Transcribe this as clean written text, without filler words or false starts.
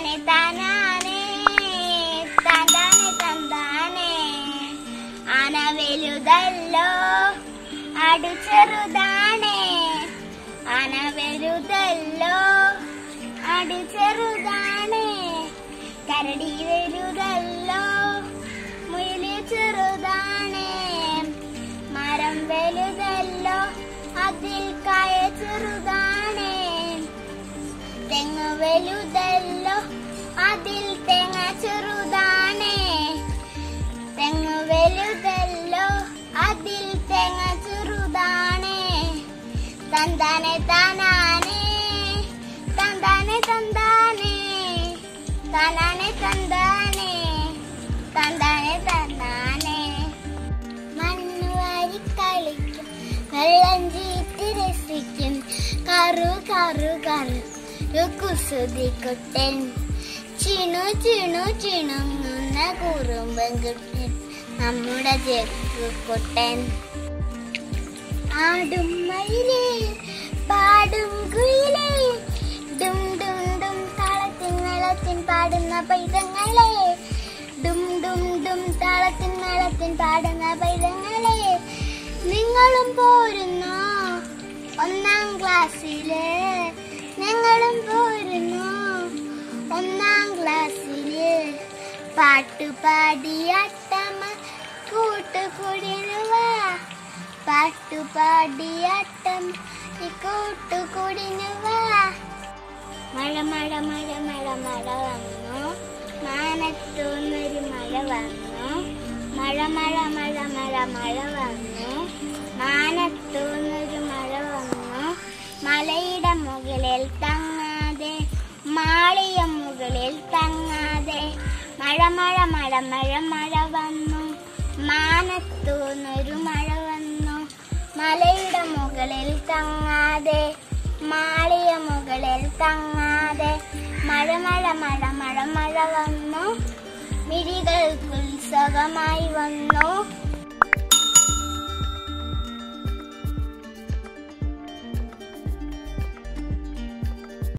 തന്താനെ താനാനെ തന്താനെ തന്താനെ ആന വലുതല്ലോ ആടു ചെറുതാണേ ആന വലുതല്ലോ ആടു ചെറുതാണേ കരടി വലുതല്ലോ മുയല് ചെറുതാണേ മരം വലുതല്ലോ അതിൽ കായ ചെറുതാണേ തെങ്ങ് വലുതല്ലോ അതിൽ തേങ്ങ ചെറുതാണേ തെങ്ങ് വലുതല്ലോ അതിൽ തേങ്ങ ചെറുതാണേ തന്താനെ താനാനെ തന്താനെ തന്താനെ താനാനെ തന്താനെ തന്താനെ തന്താനെ മണ്ണ് വാരി കളിക്കും വെള്ളം ചീറ്റി രസിക്കും കറു കറു കറു കുസൃതിക്കുട്ടൻ ചിണു ചിണു ചിണുങ്ങുന്ന കുറുമ്പൻ കുട്ടൻ നമ്മുടെ ജഗ്ഗുക്കുട്ടൻ ആടും മയിലേ പാടും കുയിലേ ഡും ഡും ഡും താളത്തിൻ മേളത്തിൻ പാടുന്ന പൈതങ്ങളെ ഡും ഡും ഡും താളത്തിൻ മേളത്തിൻ പാടുന്ന പൈതങ്ങളെ നിങ്ങളും പോരുന്നോ ഒന്നാം ക്ലാസ്സില് ഞങ്ങളും പോരുന്നു ഒന്നാം ക്ലാസ്സില് പാട്ടുപാടിയാട്ടമ്മ കൂട്ടുകൂടിനുവാ പാട്ടുപാടിയാട്ടം കൂട്ടുകൂടിനുവാ മഴ മഴ മഴ മഴ മഴ വന്നു മാനത്തൂന്നൊരു മഴ വന്നു മഴ മഴ മഴ മഴ മഴ വന്നു മാനത്തൂന്നൊരു മഴ വന്നു മലയുടെ മുകളിൽ തങ്ങാതെ മാളിയ മുകളിൽ തങ്ങാതെ മഴ മഴ മഴ മഴ മഴ വന്നു മാനത്തൂന്നൊരു മഴ വന്നു മലയുടെ മുകളിൽ തങ്ങാതെ മാളിയ മുകളിൽ തങ്ങാതെ മഴ മഴ മഴ മഴ മഴ വന്നു മിഴികൾക്ക് ഉത്സവമായി വന്നു